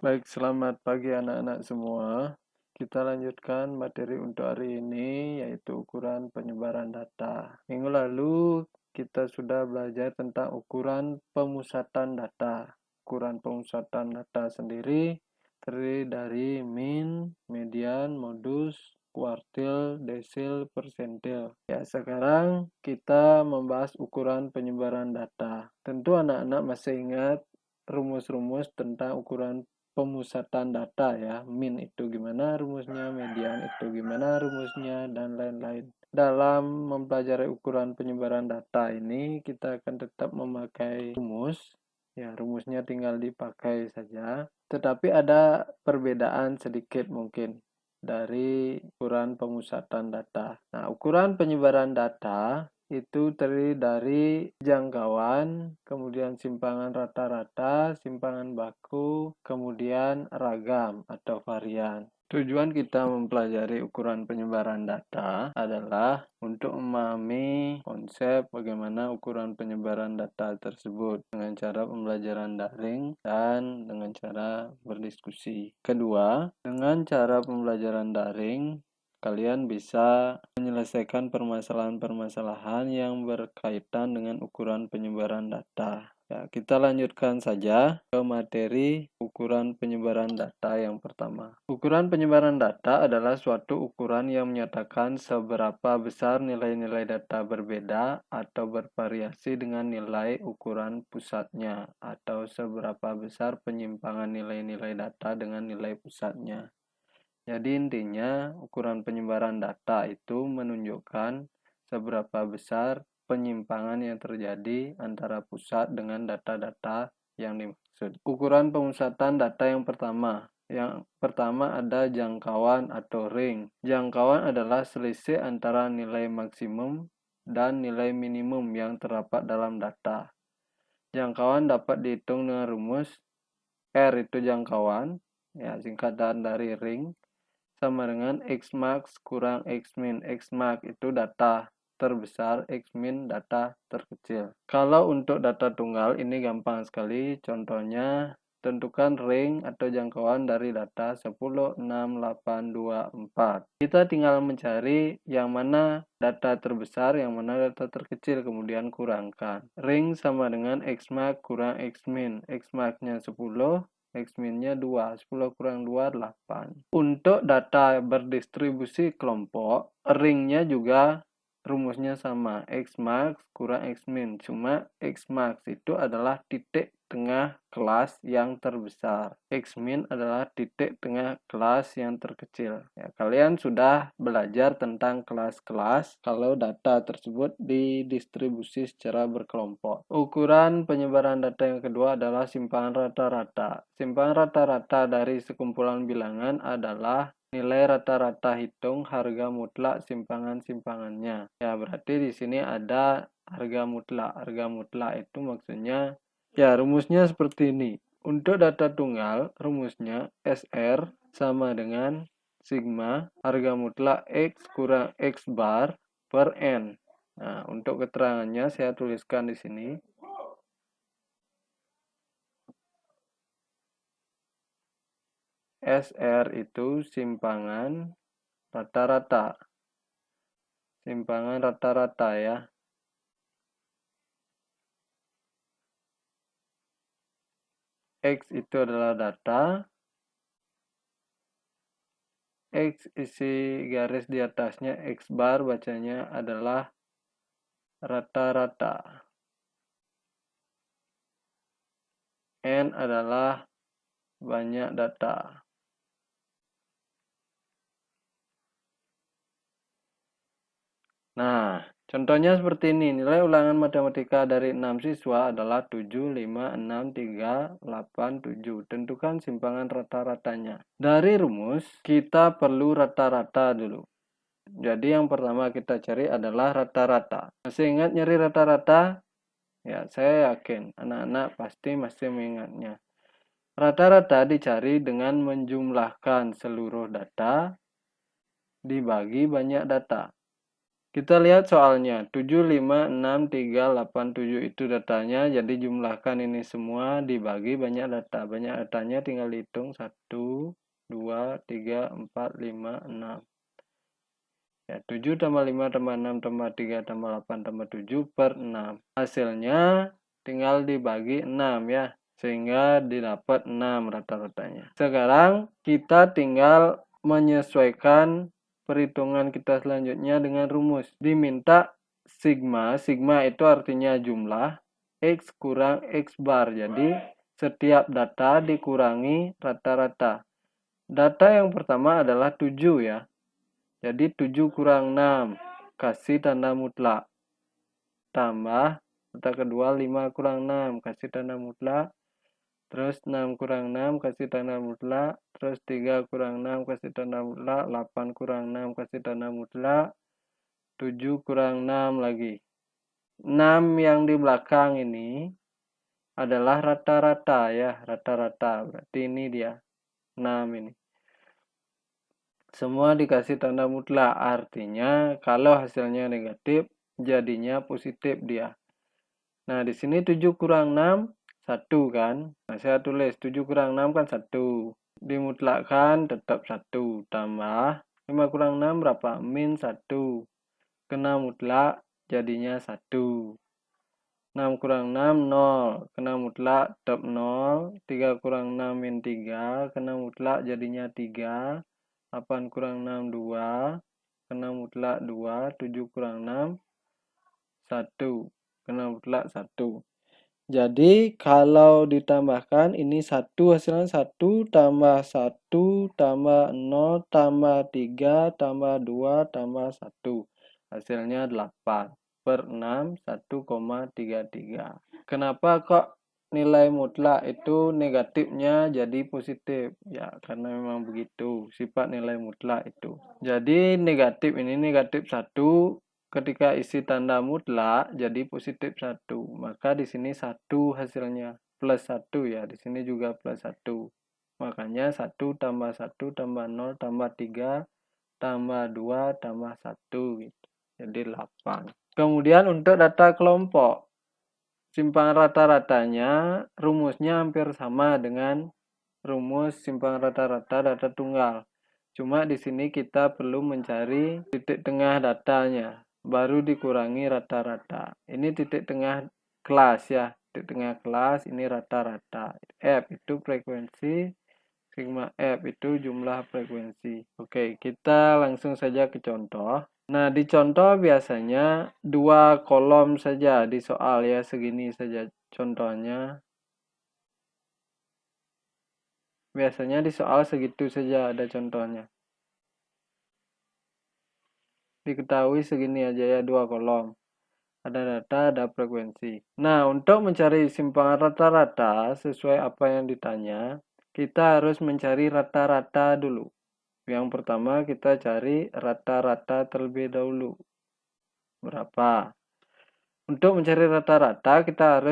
Baik, selamat pagi anak-anak semua. Kita lanjutkan materi untuk hari ini, yaitu ukuran penyebaran data. Minggu lalu kita sudah belajar tentang ukuran pemusatan data. Ukuran pemusatan data sendiri terdiri dari min, median, modus, kuartil, desil, persentil. Ya, sekarang kita membahas ukuran penyebaran data. Tentu anak-anak masih ingat rumus-rumus tentang ukuran pemusatan data ya. Min itu gimana rumusnya, median itu gimana rumusnya, dan lain-lain. Dalam mempelajari ukuran penyebaran data ini, kita akan tetap memakai rumus. Ya, rumusnya tinggal dipakai saja. Tetapi ada perbedaan sedikit mungkin dari ukuran pemusatan data. Nah, ukuran penyebaran data itu terdiri dari jangkauan, kemudian simpangan rata-rata, simpangan baku, kemudian ragam atau varian. Tujuan kita mempelajari ukuran penyebaran data adalah untuk memahami konsep bagaimana ukuran penyebaran data tersebut dengan cara pembelajaran daring dan dengan cara berdiskusi. Kedua, dengan cara pembelajaran daring, kalian bisa menyelesaikan permasalahan-permasalahan yang berkaitan dengan ukuran penyebaran data. Ya, kita lanjutkan saja ke materi ukuran penyebaran data yang pertama. Ukuran penyebaran data adalah suatu ukuran yang menyatakan seberapa besar nilai-nilai data berbeda atau bervariasi dengan nilai ukuran pusatnya, atau seberapa besar penyimpangan nilai-nilai data dengan nilai pusatnya. Jadi intinya ukuran penyebaran data itu menunjukkan seberapa besar penyimpangan yang terjadi antara pusat dengan data-data yang dimaksud. Ukuran pemusatan data yang pertama. Yang pertama ada jangkauan atau ring. Jangkauan adalah selisih antara nilai maksimum dan nilai minimum yang terdapat dalam data. Jangkauan dapat dihitung dengan rumus R itu jangkauan, ya singkatan dari ring, sama dengan Xmax kurang Xmin. Xmax itu data terbesar, Xmin data terkecil. Kalau untuk data tunggal ini gampang sekali. Contohnya, tentukan ring atau jangkauan dari data 10, 6, 8, 2, 4. Kita tinggal mencari yang mana data terbesar, yang mana data terkecil, kemudian kurangkan. Ring sama dengan Xmax kurang Xmin. Xmax-nya 10, X-minnya 2, 10 kurang 2, 8. Untuk data berdistribusi kelompok, ringnya juga rumusnya sama, Xmax kurang Xmin. Cuma Xmax itu adalah titik tengah kelas yang terbesar. Xmin adalah titik tengah kelas yang terkecil. Ya, kalian sudah belajar tentang kelas-kelas kalau data tersebut didistribusi secara berkelompok. Ukuran penyebaran data yang kedua adalah simpangan rata-rata. Simpangan rata-rata dari sekumpulan bilangan adalah nilai rata-rata hitung harga mutlak simpangan-simpangannya. Ya, berarti di sini ada harga mutlak. Harga mutlak itu maksudnya, ya rumusnya seperti ini. Untuk data tunggal, rumusnya SR sama dengan sigma harga mutlak X kurang X bar per N. Nah, untuk keterangannya saya tuliskan di sini. SR itu simpangan rata-rata. Simpangan rata-rata ya. X itu adalah data. X isi garis di atasnya X bar bacanya adalah rata-rata. N adalah banyak data. Nah, contohnya seperti ini. Nilai ulangan matematika dari 6 siswa adalah 7, 5, 6, 3, 8, 7. Tentukan simpangan rata-ratanya. Dari rumus, kita perlu rata-rata dulu. Jadi yang pertama kita cari adalah rata-rata. Masih ingat nyari rata-rata? Ya, saya yakin anak-anak pasti masih mengingatnya. Rata-rata dicari dengan menjumlahkan seluruh data dibagi banyak data. Kita lihat soalnya, 7, 5, 6, 3, 8, 7 itu datanya, jadi jumlahkan ini semua dibagi banyak data. Banyak datanya tinggal hitung 1, 2, 3, 4, 5, 6. Ya, 7 tambah 5 tambah 6 tambah 3 tambah 8 tambah 7 per 6. Hasilnya tinggal dibagi 6 ya, sehingga didapat 6 rata-ratanya. Sekarang kita tinggal menyesuaikan perhitungan kita selanjutnya dengan rumus. Diminta sigma, sigma itu artinya jumlah, X kurang X bar. Jadi setiap data dikurangi rata-rata. Data yang pertama adalah 7 ya. Jadi 7 kurang 6, kasih tanda mutlak. Tambah, data kedua 5 kurang 6, kasih tanda mutlak. Terus 6 kurang 6, kasih tanda mutlak. Terus 3 kurang 6, kasih tanda mutlak. 8 kurang 6, kasih tanda mutlak. 7 kurang 6 lagi. 6 yang di belakang ini adalah rata-rata ya, rata-rata. Berarti ini dia, 6 ini. Semua dikasih tanda mutlak, artinya kalau hasilnya negatif, jadinya positif dia. Nah, di sini 7 kurang 6, 1 kan. Nah, saya tulis 7 kurang 6 kan 1. Dimutlakkan tetap 1. Tambah 5 kurang 6 berapa? Min 1. Kena mutlak jadinya 1. 6 kurang 6, 0. Kena mutlak tetap 0. 3 kurang 6 min 3. Kena mutlak jadinya 3. 8 kurang 6, 2. Kena mutlak 2. 7 kurang 6, 1. Kena mutlak 1. Jadi kalau ditambahkan ini 1 hasilnya 1 tambah 1 tambah 0 tambah 3 tambah 2 tambah 1. Hasilnya 8 per 6 1,33. Kenapa kok nilai mutlak itu negatifnya jadi positif? Ya karena memang begitu sifat nilai mutlak itu. Jadi negatif ini negatif 1. Ketika isi tanda mutlak jadi positif 1. Maka di sini 1 hasilnya. Plus 1 ya. Di sini juga plus 1. Makanya 1 tambah 1 tambah 0 tambah 3 tambah 2 tambah 1 gitu. Jadi 8. Kemudian untuk data kelompok. Simpangan rata-ratanya rumusnya hampir sama dengan rumus simpangan rata-rata data tunggal. Cuma di sini kita perlu mencari titik tengah datanya, baru dikurangi rata-rata. Ini titik tengah kelas ya, titik tengah kelas ini rata-rata. F itu frekuensi, sigma F itu jumlah frekuensi. Oke, kita langsung saja ke contoh. Nah, di contoh biasanya 2 kolom saja di soal ya, segini saja contohnya. Biasanya di soal segitu saja ada contohnya. Diketahui segini aja ya, 2 kolom. Ada data, ada frekuensi. Nah, untuk mencari simpangan rata-rata sesuai apa yang ditanya, kita harus mencari rata-rata dulu. Yang pertama kita cari rata-rata terlebih dahulu. Berapa? Untuk mencari rata-rata kita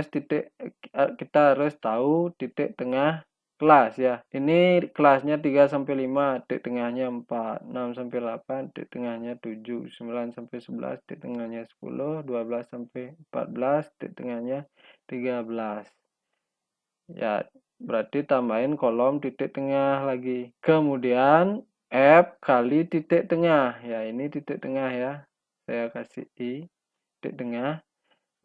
harus tahu titik tengah kelas ya. Ini kelasnya 3 sampai 5, titik tengahnya 4, 6 sampai 8, titik tengahnya 7, 9 sampai 11, titik tengahnya 10, 12 sampai 14, titik tengahnya 13. Ya, berarti tambahin kolom titik tengah lagi. Kemudian F kali titik tengah. Ya, ini titik tengah ya. Saya kasih I, titik tengah.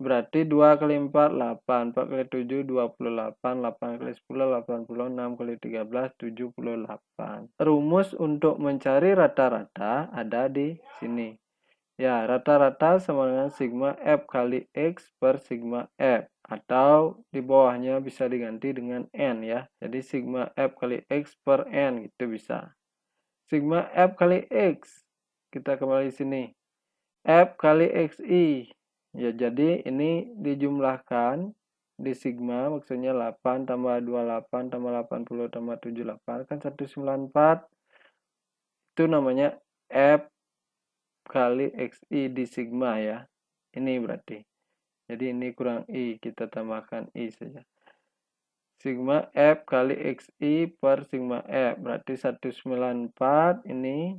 Berarti 2 kali 4, 8. 4 kali 7, 28. 8 kali 10, 80. 6 kali 13, 78. Rumus untuk mencari rata-rata ada di sini. Ya, rata-rata sama dengan sigma F kali X per sigma F. Atau di bawahnya bisa diganti dengan N ya. Jadi sigma F kali X per N gitu bisa. Sigma F kali X. Kita kembali sini. F kali XI. Ya, jadi ini dijumlahkan di sigma, maksudnya 8 tambah 28 tambah 80 tambah 78 kan 194. Itu namanya F kali XI di sigma ya. Ini berarti. Jadi ini kurang I, kita tambahkan I saja. Sigma F kali XI per sigma F. Berarti 194 ini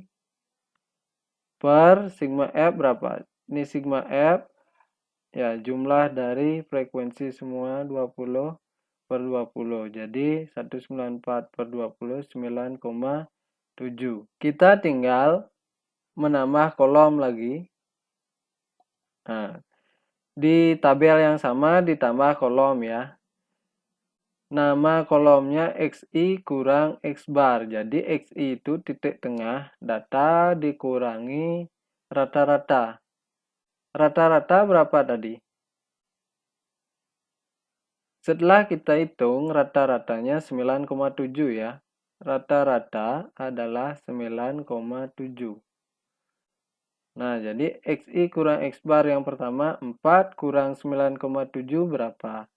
per sigma F berapa? Ini sigma F, ya jumlah dari frekuensi semua 20 per 20. Jadi 194 per 20, 9,7. Kita tinggal menambah kolom lagi. Nah, di tabel yang sama ditambah kolom ya. Nama kolomnya XI kurang X bar. Jadi XI itu titik tengah, data dikurangi rata-rata. Rata-rata berapa tadi? Setelah kita hitung rata-ratanya 9,7 ya. Rata-rata adalah 9,7. Nah, jadi XI kurang X bar yang pertama 4 kurang 9,7 berapa?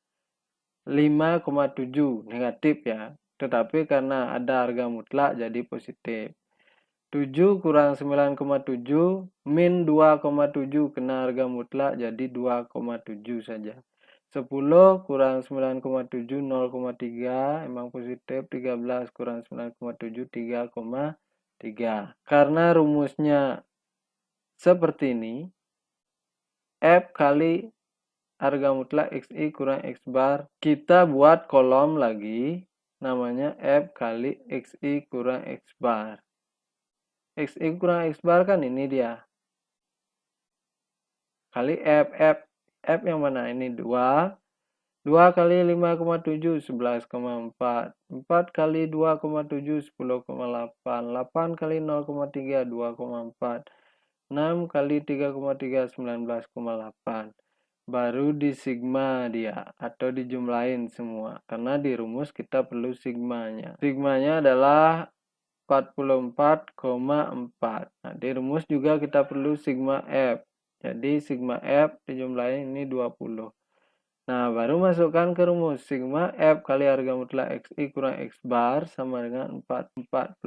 5,7 negatif ya. Tetapi karena ada harga mutlak jadi positif. 7 kurang 9,7 min 2,7 kena harga mutlak jadi 2,7 saja. 10 kurang 9,7 0,3 emang positif. 13 kurang 9,7 3,3. Karena rumusnya seperti ini, F kali harga mutlak XI kurang X bar. Kita buat kolom lagi, namanya F kali XI kurang X bar. XI kurang X bar kan ini dia. Kali F yang mana? Ini 2. 2 kali 5,7, 11,4. 4 kali 2,7, 10,8. 8 kali 0,3, 2,4. 6 kali 3,3, 19,8. Baru di sigma dia atau dijumlahin semua karena di rumus kita perlu sigmanya. Sigmanya adalah 44,4. Nah, di rumus juga kita perlu sigma F. Jadi sigma F dijumlahin ini 20. Nah, baru masukkan ke rumus sigma F kali harga mutlak XI kurang X bar sama dengan 44,4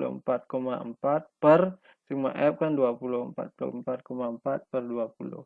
per sigma F kan 20. 44,4 per 20.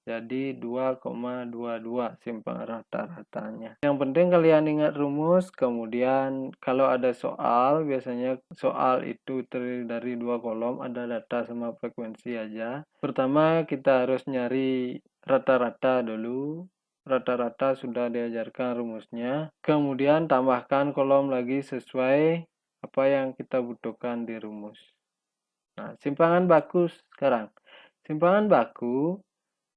Jadi 2,22 simpangan rata-ratanya. Yang penting kalian ingat rumus, kemudian kalau ada soal, biasanya soal itu terdiri dari 2 kolom, ada data sama frekuensi aja. Pertama kita harus nyari rata-rata dulu. Rata-rata sudah diajarkan rumusnya. Kemudian tambahkan kolom lagi sesuai apa yang kita butuhkan di rumus. Nah, simpangan baku sekarang. Simpangan baku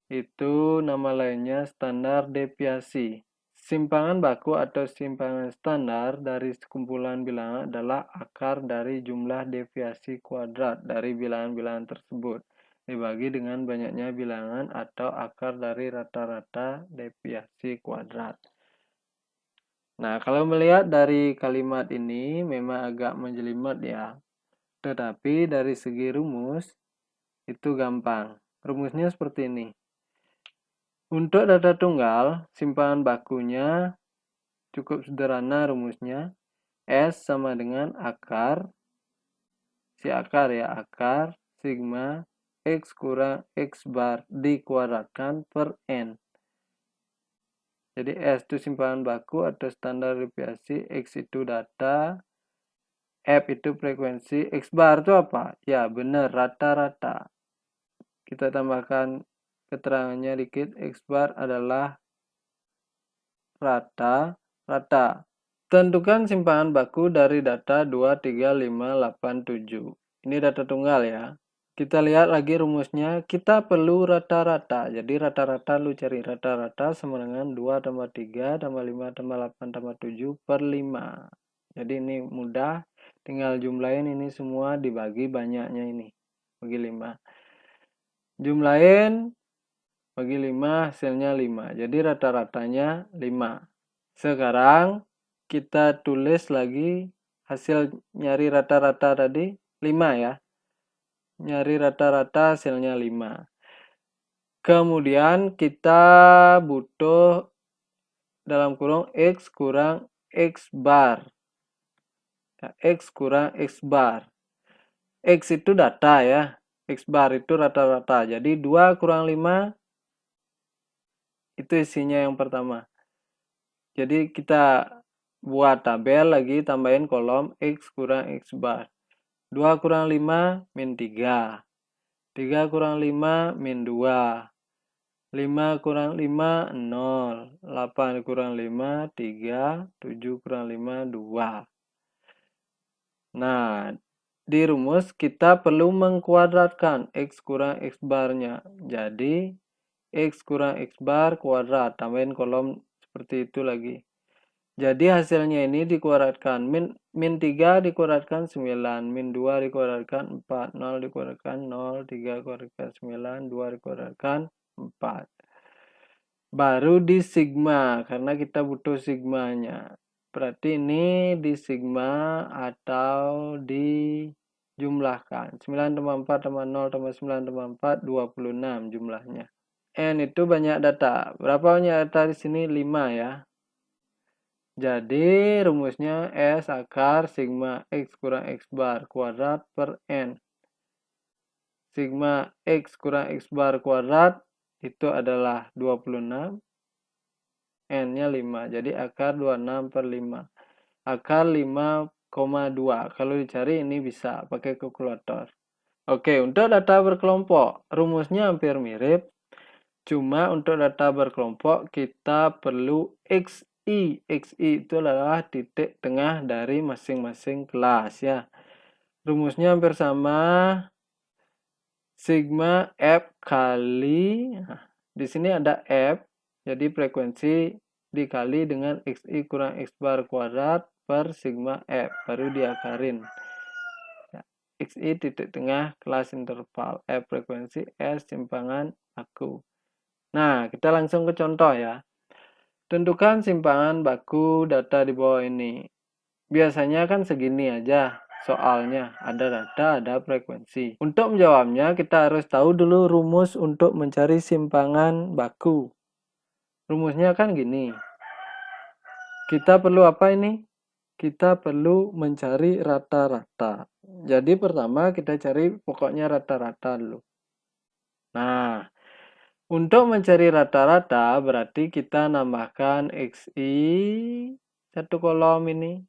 itu nama lainnya standar deviasi. Simpangan baku atau simpangan standar dari sekumpulan bilangan adalah akar dari jumlah deviasi kuadrat dari bilangan-bilangan tersebut dibagi dengan banyaknya bilangan atau akar dari rata-rata deviasi kuadrat. Nah, kalau melihat dari kalimat ini memang agak menjelimet ya. Tetapi dari segi rumus itu gampang. Rumusnya seperti ini. Untuk data tunggal, simpangan bakunya cukup sederhana rumusnya. S sama dengan akar, si akar ya, akar sigma X kurang X bar dikuadratkan per N. Jadi S itu simpangan baku atau standar deviasi, X itu data, F itu frekuensi, X bar itu apa? Ya benar, rata-rata. Kita tambahkan keterangannya dikit, X bar adalah rata-rata. Tentukan simpangan baku dari data 2, 3, 5, 8, 7. Ini data tunggal ya. Kita lihat lagi rumusnya, kita perlu rata-rata. Jadi rata-rata lu cari rata-rata sama dengan 2 tambah 3 tambah 5 tambah 8 tambah 7 per 5. Jadi ini mudah, tinggal jumlahin ini semua dibagi banyaknya ini. Bagi 5. Jumlahin bagi 5 hasilnya 5. Jadi rata-ratanya 5. Sekarang kita tulis lagi hasil nyari rata-rata tadi 5 ya. Nyari rata-rata hasilnya 5. Kemudian kita butuh dalam kurung X kurang X bar. Ya, X kurang X bar. X itu data ya. X bar itu rata-rata. Jadi 2 kurang 5 itu isinya yang pertama. Jadi kita buat tabel lagi, tambahin kolom X kurang X bar. 2 kurang 5 min 3. 3 kurang 5 min 2. 5 kurang 5 0. 8 kurang 5 3. 7 kurang 5 2. Nah, di rumus kita perlu mengkuadratkan X kurang X barnya. Jadi, X kurang X bar kuadrat. Tambahin kolom seperti itu lagi. Jadi hasilnya ini dikuadratkan. Min 3 dikuadratkan 9. Min 2 dikuadratkan 4. 0 dikuadratkan 0. 3 dikuadratkan 9. 2 dikuadratkan 4. Baru di sigma. Karena kita butuh sigmanya. Berarti ini di sigma atau dijumlahkan. 9 tambah 4 tambah 0 tambah 9 tambah 4, 26 jumlahnya. N itu banyak data. Berapa banyak data di sini? 5 ya. Jadi rumusnya S akar sigma X kurang X bar kuadrat per N. Sigma X kurang X bar kuadrat itu adalah 26. N-nya 5. Jadi akar 26 per 5. Akar 5,2. Kalau dicari ini bisa pakai kalkulator. Oke, untuk data berkelompok, rumusnya hampir mirip. Cuma untuk data berkelompok kita perlu XI. XI itu adalah titik tengah dari masing-masing kelas ya. Rumusnya hampir sama. Sigma F kali, di sini ada F, jadi frekuensi dikali dengan XI kurang X bar kuadrat per sigma F, baru diakarin. XI titik tengah kelas interval, F frekuensi, S simpangan baku. Nah, kita langsung ke contoh ya. Tentukan simpangan baku data di bawah ini. Biasanya kan segini aja soalnya. Ada data, ada frekuensi. Untuk menjawabnya kita harus tahu dulu rumus untuk mencari simpangan baku. Rumusnya kan gini. Kita perlu apa ini? Kita perlu mencari rata-rata. Jadi pertama kita cari pokoknya rata-rata dulu. Nah, untuk mencari rata-rata berarti kita nambahkan XI satu kolom ini.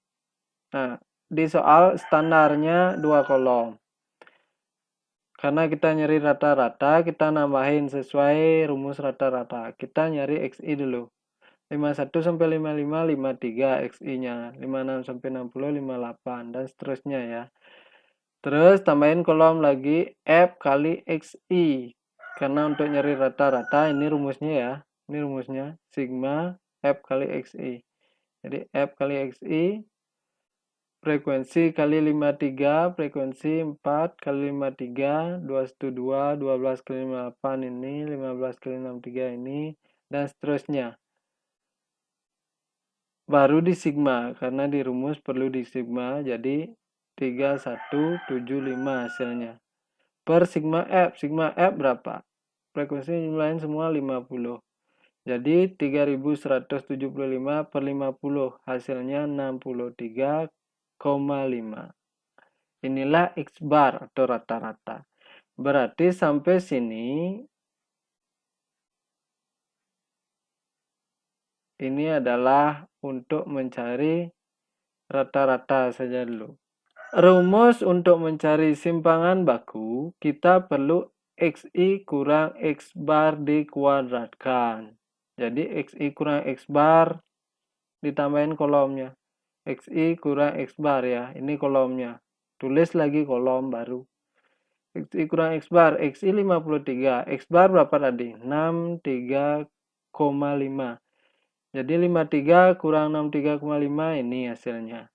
Nah, di soal standarnya 2 kolom. Karena kita nyari rata-rata, kita nambahin sesuai rumus rata-rata. Kita nyari XI dulu. 51 sampai 55, 53 XI-nya. 56 sampai 60, 58 dan seterusnya ya. Terus tambahin kolom lagi F kali XI. Karena untuk nyari rata-rata ini rumusnya ya. Ini rumusnya sigma F kali XI. Jadi F kali XI frekuensi kali 53, frekuensi 4 kali 53, 212, 12 kali 58 ini, 15 kali 63 ini, dan seterusnya. Baru di sigma, karena di rumus perlu di sigma, jadi 3175 hasilnya. Per sigma F berapa? Frekuensi jumlahin semua 50. Jadi 3175 per 50 hasilnya 63,5. Inilah X bar atau rata-rata. Berarti sampai sini ini adalah untuk mencari rata-rata saja dulu. Rumus untuk mencari simpangan baku, kita perlu XI kurang X bar dikuadratkan. Jadi XI kurang X bar ditambahin kolomnya. XI kurang X bar ya, ini kolomnya. Tulis lagi kolom baru. XI kurang X bar, XI 53. X bar berapa tadi? 63,5. Jadi 53 kurang 63,5 ini hasilnya.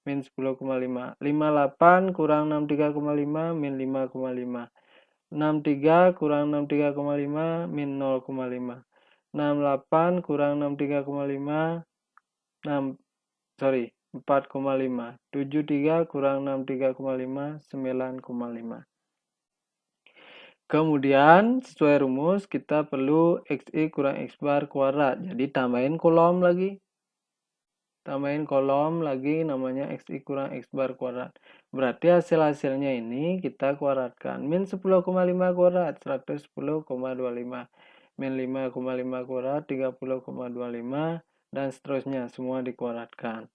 Min 10,5. 58 kurang 63,5 min 5,5. 63 kurang 63,5 min 0,5. 68 kurang 63,5 4,5. 73 kurang 63,5 9,5. Kemudian sesuai rumus kita perlu XI kurang X bar kuadrat. Jadi tambahin kolom lagi. Tambahin kolom lagi namanya XI kurang X bar kuadrat. Berarti hasil-hasilnya ini kita kuadratkan. Min 10,5 kuadrat 110,25. Min 5,5 kuadrat 30,25 dan seterusnya semua dikuadratkan.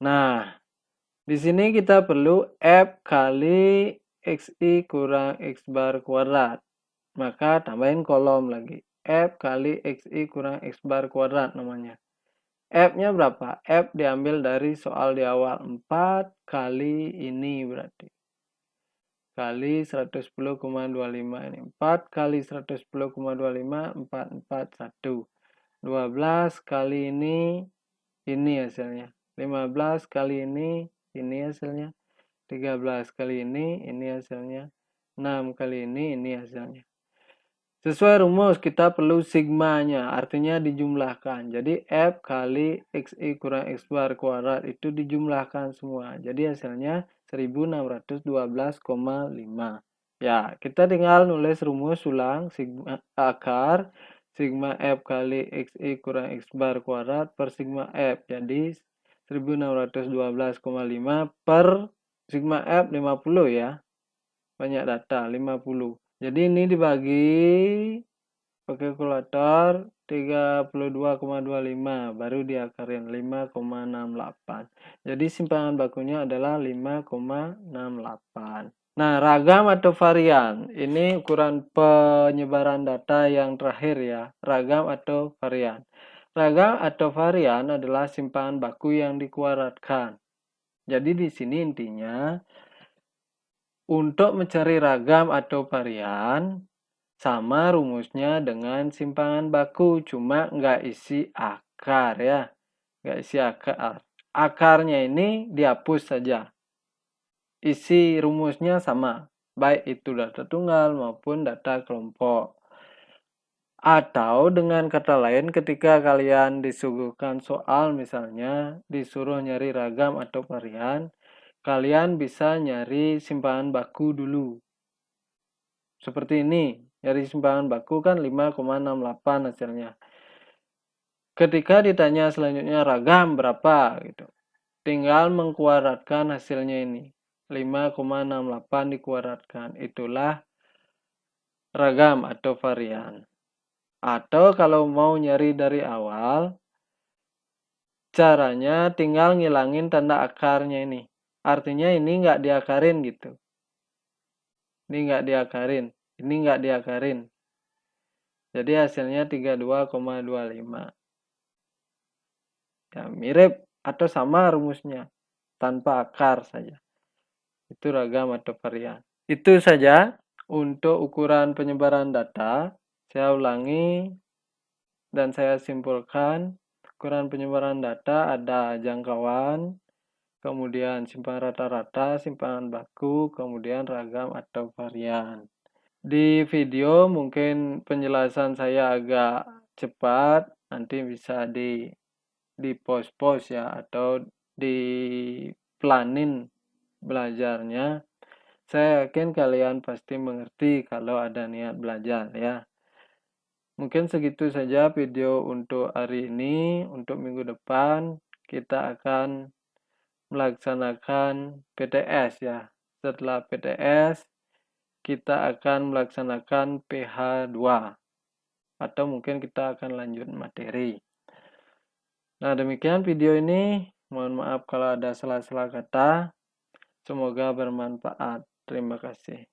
Nah, di sini kita perlu F kali XI kurang X bar kuadrat. Maka tambahin kolom lagi. F kali XI kurang X bar kuadrat namanya. F-nya berapa? F diambil dari soal di awal. 4 kali ini berarti. Kali 110,25 ini. 4 kali 110,25, 441. 12 kali ini hasilnya. 15 kali ini hasilnya. 13 kali ini hasilnya. 6 kali ini hasilnya. Sesuai rumus kita perlu sigmanya, artinya dijumlahkan. Jadi F kali XI kurang X bar kuadrat itu dijumlahkan semua. Jadi hasilnya 1612,5. Ya, kita tinggal nulis rumus ulang sigma akar sigma F kali XI kurang X bar kuadrat per sigma F. Jadi 1612,5 per sigma F 50 ya. Banyak data, 50. Jadi ini dibagi pakai kalkulator 32,25 baru diakarin 5,68. Jadi simpangan bakunya adalah 5,68. Nah, ragam atau varian. Ini ukuran penyebaran data yang terakhir ya. Ragam atau varian. Ragam atau varian adalah simpangan baku yang dikuadratkan. Jadi di sini intinya untuk mencari ragam atau varian, sama rumusnya dengan simpangan baku, cuma nggak isi akar ya. Nggak isi akar. Akarnya ini dihapus saja. Isi rumusnya sama, baik itu data tunggal maupun data kelompok. Atau dengan kata lain ketika kalian disuguhkan soal misalnya disuruh nyari ragam atau varian, kalian bisa nyari simpangan baku dulu. Seperti ini, nyari simpangan baku kan 5,68 hasilnya. Ketika ditanya selanjutnya ragam berapa gitu. Tinggal mengkuadratkan hasilnya ini. 5,68 dikuadratkan. Itulah ragam atau varian. Atau kalau mau nyari dari awal, caranya tinggal ngilangin tanda akarnya ini. Artinya ini nggak diakarin gitu. Ini nggak diakarin. Ini nggak diakarin. Jadi hasilnya 32,25. Ya, mirip atau sama rumusnya. Tanpa akar saja. Itu ragam atau varian. Itu saja untuk ukuran penyebaran data. Saya ulangi dan saya simpulkan. Ukuran penyebaran data ada jangkauan, kemudian simpangan rata-rata, simpangan baku, kemudian ragam atau varian. Di video mungkin penjelasan saya agak cepat, nanti bisa di post ya atau diplanin belajarnya. Saya yakin kalian pasti mengerti kalau ada niat belajar ya. Mungkin segitu saja video untuk hari ini. Untuk minggu depan kita akan melaksanakan PTS ya. Setelah PTS kita akan melaksanakan PH2 atau mungkin kita akan lanjut materi. Nah, demikian video ini. Mohon maaf kalau ada salah-salah kata. Semoga bermanfaat. Terima kasih.